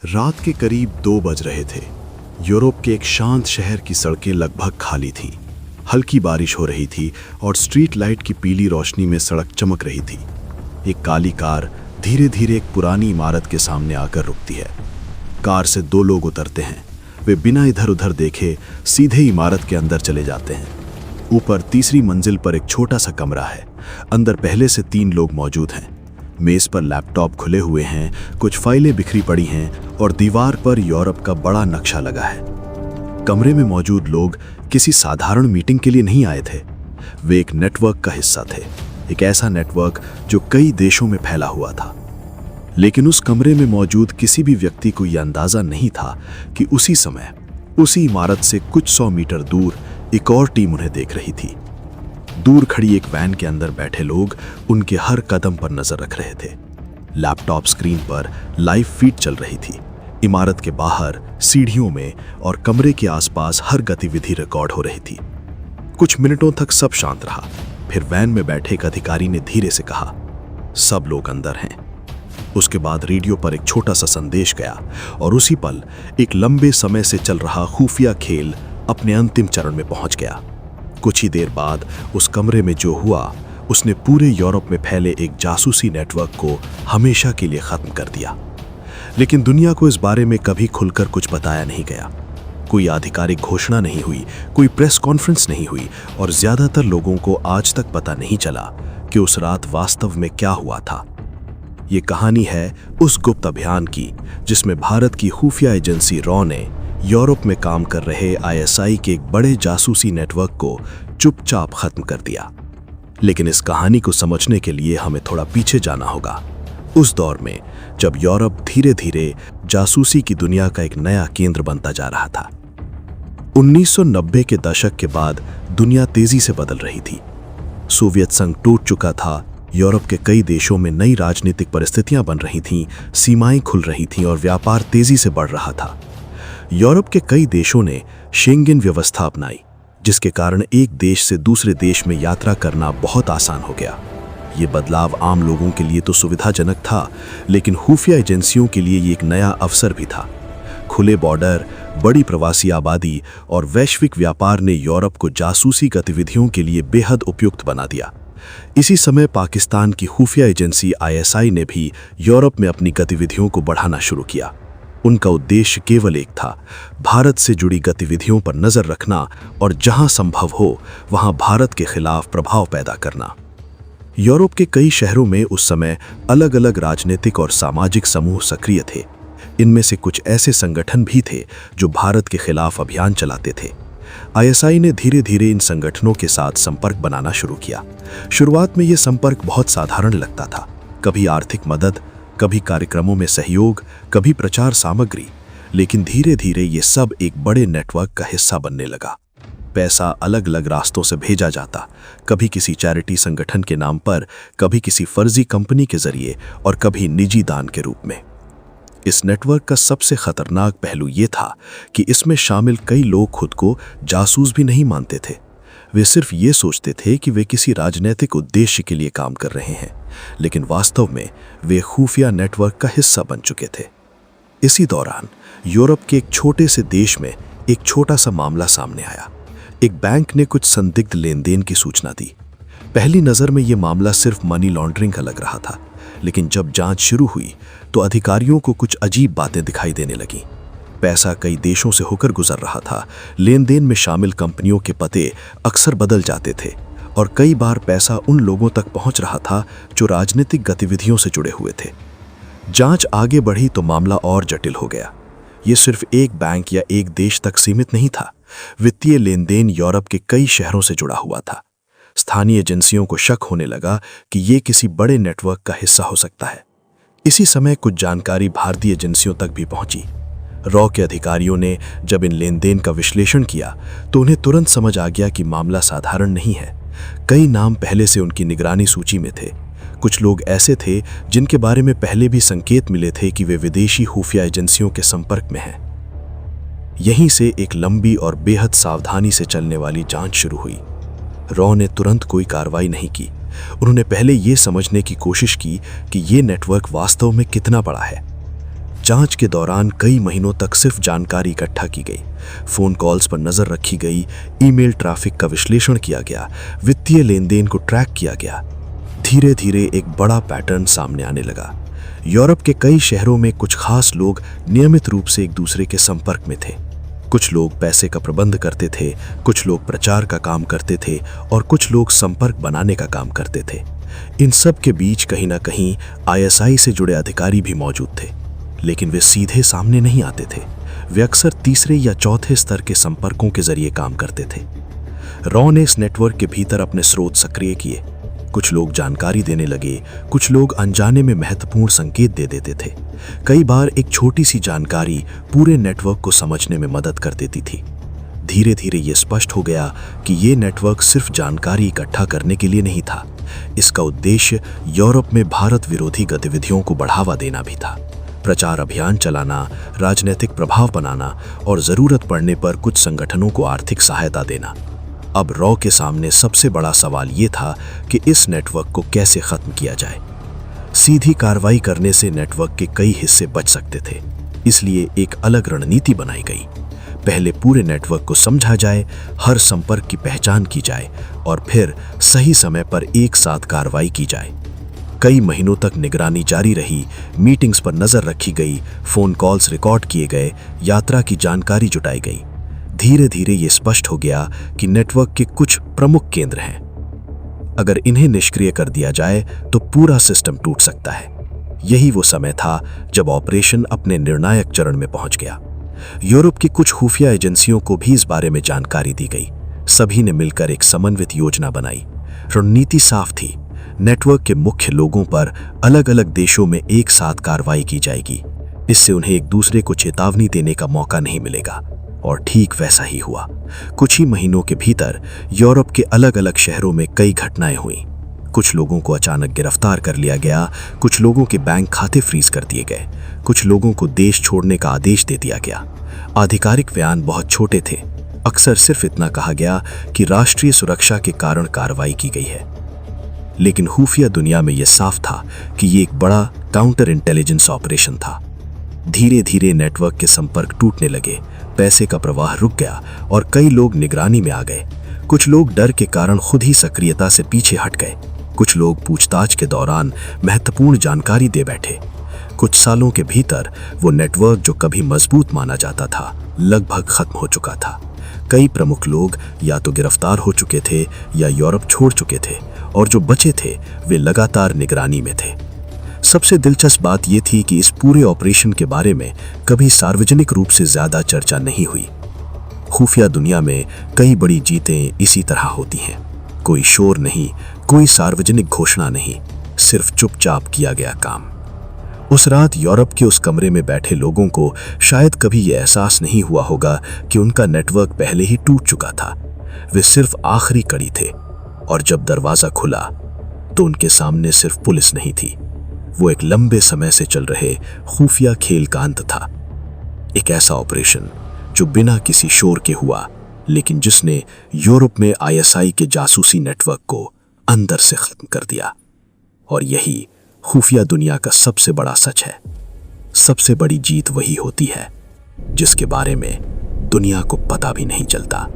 रात के करीब 2 बज रहे थे। यूरोप के एक शांत शहर की सड़कें लगभग खाली थीं। हल्की बारिश हो रही थी और स्ट्रीट लाइट की पीली रोशनी में सड़क चमक रही थी। एक काली कार धीरे धीरे एक पुरानी इमारत के सामने आकर रुकती है। कार से 2 लोग उतरते हैं। वे बिना इधर उधर देखे सीधे इमारत के अंदर चले जाते हैं। ऊपर तीसरी मंजिल पर एक छोटा सा कमरा है। अंदर पहले से 3 लोग मौजूद हैं। मेज पर लैपटॉप खुले हुए हैं, कुछ फाइलें बिखरी पड़ी हैं और दीवार पर यूरोप का बड़ा नक्शा लगा है। कमरे में मौजूद लोग किसी साधारण मीटिंग के लिए नहीं आए थे। वे एक नेटवर्क का हिस्सा थे, एक ऐसा नेटवर्क जो कई देशों में फैला हुआ था। लेकिन उस कमरे में मौजूद किसी भी व्यक्ति को यह अंदाजा नहीं था कि उसी समय उसी इमारत से कुछ 100 मीटर दूर एक और टीम उन्हें देख रही थी। दूर खड़ी एक वैन के अंदर बैठे लोग उनके हर कदम पर नजर रख रहे थे। लैपटॉप स्क्रीन पर लाइव फीड चल रही थी। इमारत के बाहर, सीढ़ियों में और कमरे के आसपास हर गतिविधि रिकॉर्ड हो रही थी। कुछ मिनटों तक सब शांत रहा। फिर वैन में बैठे एक अधिकारी ने धीरे से कहा, सब लोग अंदर हैं। उसके बाद रेडियो पर एक छोटा सा संदेश गया और उसी पल एक लंबे समय से चल रहा खुफिया खेल अपने अंतिम चरण में पहुंच गया। कुछ ही देर बाद उस कमरे में जो हुआ उसने पूरे यूरोप में फैले एक जासूसी नेटवर्क को हमेशा के लिए खत्म कर दिया। लेकिन दुनिया को इस बारे में कभी खुलकर कुछ बताया नहीं गया। कोई आधिकारिक घोषणा नहीं हुई, कोई प्रेस कॉन्फ्रेंस नहीं हुई और ज्यादातर लोगों को आज तक पता नहीं चला कि उस रात वास्तव में क्या हुआ था। ये कहानी है उस गुप्त अभियान की जिसमें भारत की खुफिया एजेंसी रॉ ने यूरोप में काम कर रहे आईएसआई के एक बड़े जासूसी नेटवर्क को चुपचाप खत्म कर दिया। लेकिन इस कहानी को समझने के लिए हमें थोड़ा पीछे जाना होगा, उस दौर में जब यूरोप धीरे धीरे जासूसी की दुनिया का एक नया केंद्र बनता जा रहा था। 1990 के दशक के बाद दुनिया तेजी से बदल रही थी। सोवियत संघ टूट चुका था। यूरोप के कई देशों में नई राजनीतिक परिस्थितियां बन रही थीं, सीमाएं खुल रही थीं और व्यापार तेजी से बढ़ रहा था। यूरोप के कई देशों ने शेंगेन व्यवस्था अपनाई, जिसके कारण एक देश से दूसरे देश में यात्रा करना बहुत आसान हो गया। ये बदलाव आम लोगों के लिए तो सुविधाजनक था, लेकिन खुफिया एजेंसियों के लिए ये एक नया अवसर भी था। खुले बॉर्डर, बड़ी प्रवासी आबादी और वैश्विक व्यापार ने यूरोप को जासूसी गतिविधियों के लिए बेहद उपयुक्त बना दिया। इसी समय पाकिस्तान की खुफिया एजेंसी आईएसआई ने भी यूरोप में अपनी गतिविधियों को बढ़ाना शुरू किया। उनका उद्देश्य केवल एक था, भारत से जुड़ी गतिविधियों पर नजर रखना और जहां संभव हो वहां भारत के खिलाफ प्रभाव पैदा करना। यूरोप के कई शहरों में उस समय अलग अलग राजनीतिक और सामाजिक समूह सक्रिय थे। इनमें से कुछ ऐसे संगठन भी थे जो भारत के खिलाफ अभियान चलाते थे। आईएसआई ने धीरे धीरे इन संगठनों के साथ संपर्क बनाना शुरू किया। शुरुआत में यह संपर्क बहुत साधारण लगता था, कभी आर्थिक मदद, कभी कार्यक्रमों में सहयोग, कभी प्रचार सामग्री। लेकिन धीरे धीरे ये सब एक बड़े नेटवर्क का हिस्सा बनने लगा। पैसा अलग अलग रास्तों से भेजा जाता, कभी किसी चैरिटी संगठन के नाम पर, कभी किसी फर्जी कंपनी के जरिए और कभी निजी दान के रूप में। इस नेटवर्क का सबसे खतरनाक पहलू ये था कि इसमें शामिल कई लोग खुद को जासूस भी नहीं मानते थे। वे सिर्फ ये सोचते थे कि वे किसी राजनीतिक उद्देश्य के लिए काम कर रहे हैं, लेकिन वास्तव में वे खुफिया नेटवर्क का हिस्सा बन चुके थे। इसी दौरान यूरोप के एक छोटे से देश में एक छोटा सा मामला सामने आया। एक बैंक ने कुछ संदिग्ध लेन देन की सूचना दी। पहली नज़र में यह मामला सिर्फ मनी लॉन्ड्रिंग का लग रहा था, लेकिन जब जांच शुरू हुई तो अधिकारियों को कुछ अजीब बातें दिखाई देने लगीं। पैसा कई देशों से होकर गुजर रहा था, लेन देन में शामिल कंपनियों के पते अक्सर बदल जाते थे और कई बार पैसा उन लोगों तक पहुंच रहा था जो राजनीतिक गतिविधियों से जुड़े हुए थे। जांच आगे बढ़ी तो मामला और जटिल हो गया। ये सिर्फ एक बैंक या एक देश तक सीमित नहीं था। वित्तीय लेन देन यूरोप के कई शहरों से जुड़ा हुआ था। स्थानीय एजेंसियों को शक होने लगा कि ये किसी बड़े नेटवर्क का हिस्सा हो सकता है। इसी समय कुछ जानकारी भारतीय एजेंसियों तक भी पहुंची। रॉ के अधिकारियों ने जब इन लेन देन का विश्लेषण किया तो उन्हें तुरंत समझ आ गया कि मामला साधारण नहीं है। कई नाम पहले से उनकी निगरानी सूची में थे। कुछ लोग ऐसे थे जिनके बारे में पहले भी संकेत मिले थे कि वे विदेशी खुफिया एजेंसियों के संपर्क में हैं। यहीं से एक लंबी और बेहद सावधानी से चलने वाली जांच शुरू हुई। रॉ ने तुरंत कोई कार्रवाई नहीं की। उन्होंने पहले ये समझने की कोशिश की कि ये नेटवर्क वास्तव में कितना बड़ा है। जांच के दौरान कई महीनों तक सिर्फ जानकारी इकट्ठा की गई, फोन कॉल्स पर नजर रखी गई, ईमेल ट्रैफिक का विश्लेषण किया गया, वित्तीय लेन देन को ट्रैक किया गया। धीरे धीरे एक बड़ा पैटर्न सामने आने लगा। यूरोप के कई शहरों में कुछ खास लोग नियमित रूप से एक दूसरे के संपर्क में थे। कुछ लोग पैसे का प्रबंध करते थे, कुछ लोग प्रचार का काम करते थे और कुछ लोग संपर्क बनाने का काम करते थे। इन सब के बीच कहीं ना कहीं आईएसआई से जुड़े अधिकारी भी मौजूद थे, लेकिन वे सीधे सामने नहीं आते थे। वे अक्सर तीसरे या चौथे स्तर के संपर्कों के जरिए काम करते थे। रॉ ने इस नेटवर्क के भीतर अपने स्रोत सक्रिय किए। कुछ लोग जानकारी देने लगे, कुछ लोग अनजाने में महत्वपूर्ण संकेत दे देते थे। कई बार एक छोटी सी जानकारी पूरे नेटवर्क को समझने में मदद कर देती थी। धीरे धीरे ये स्पष्ट हो गया कि ये नेटवर्क सिर्फ जानकारी इकट्ठा करने के लिए नहीं था। इसका उद्देश्य यूरोप में भारत विरोधी गतिविधियों को बढ़ावा देना भी था। प्रचार अभियान चलाना, राजनीतिक प्रभाव बनाना और जरूरत पड़ने पर कुछ संगठनों को आर्थिक सहायता देना। अब रॉ के सामने सबसे बड़ा सवाल ये था कि इस नेटवर्क को कैसे खत्म किया जाए। सीधी कार्रवाई करने से नेटवर्क के कई हिस्से बच सकते थे, इसलिए एक अलग रणनीति बनाई गई। पहले पूरे नेटवर्क को समझा जाए, हर संपर्क की पहचान की जाए और फिर सही समय पर एक साथ कार्रवाई की जाए। कई महीनों तक निगरानी जारी रही, मीटिंग्स पर नजर रखी गई, फोन कॉल्स रिकॉर्ड किए गए, यात्रा की जानकारी जुटाई गई। धीरे धीरे ये स्पष्ट हो गया कि नेटवर्क के कुछ प्रमुख केंद्र हैं। अगर इन्हें निष्क्रिय कर दिया जाए तो पूरा सिस्टम टूट सकता है। यही वो समय था जब ऑपरेशन अपने निर्णायक चरण में पहुंच गया। यूरोप की कुछ खुफिया एजेंसियों को भी इस बारे में जानकारी दी गई। सभी ने मिलकर एक समन्वित योजना बनाई। रणनीति साफ थी, नेटवर्क के मुख्य लोगों पर अलग अलग देशों में एक साथ कार्रवाई की जाएगी। इससे उन्हें एक दूसरे को चेतावनी देने का मौका नहीं मिलेगा। और ठीक वैसा ही हुआ। कुछ ही महीनों के भीतर यूरोप के अलग अलग शहरों में कई घटनाएं हुई। कुछ लोगों को अचानक गिरफ्तार कर लिया गया, कुछ लोगों के बैंक खाते फ्रीज कर दिए गए, कुछ लोगों को देश छोड़ने का आदेश दे दिया गया। आधिकारिक बयान बहुत छोटे थे, अक्सर सिर्फ इतना कहा गया कि राष्ट्रीय सुरक्षा के कारण कार्रवाई की गई है। लेकिन खुफिया दुनिया में यह साफ था कि यह एक बड़ा काउंटर इंटेलिजेंस ऑपरेशन था। धीरे धीरे नेटवर्क के संपर्क टूटने लगे, पैसे का प्रवाह रुक गया और कई लोग निगरानी में आ गए। कुछ लोग डर के कारण खुद ही सक्रियता से पीछे हट गए, कुछ लोग पूछताछ के दौरान महत्वपूर्ण जानकारी दे बैठे। कुछ सालों के भीतर वो नेटवर्क जो कभी मजबूत माना जाता था, लगभग खत्म हो चुका था। कई प्रमुख लोग या तो गिरफ्तार हो चुके थे या यूरोप छोड़ चुके थे, और जो बचे थे वे लगातार निगरानी में थे। सबसे दिलचस्प बात यह थी कि इस पूरे ऑपरेशन के बारे में कभी सार्वजनिक रूप से ज्यादा चर्चा नहीं हुई। खुफिया दुनिया में कई बड़ी जीतें इसी तरह होती हैं। कोई शोर नहीं, कोई सार्वजनिक घोषणा नहीं, सिर्फ चुपचाप किया गया काम। उस रात यूरोप के उस कमरे में बैठे लोगों को शायद कभी यह एहसास नहीं हुआ होगा कि उनका नेटवर्क पहले ही टूट चुका था। वे सिर्फ आखिरी कड़ी थे, और जब दरवाजा खुला तो उनके सामने सिर्फ पुलिस नहीं थी, वो एक लंबे समय से चल रहे खुफिया खेल का अंत था। एक ऐसा ऑपरेशन जो बिना किसी शोर के हुआ, लेकिन जिसने यूरोप में आईएसआई के जासूसी नेटवर्क को अंदर से खत्म कर दिया। और यही खुफिया दुनिया का सबसे बड़ा सच है। सबसे बड़ी जीत वही होती है जिसके बारे में दुनिया को पता भी नहीं चलता।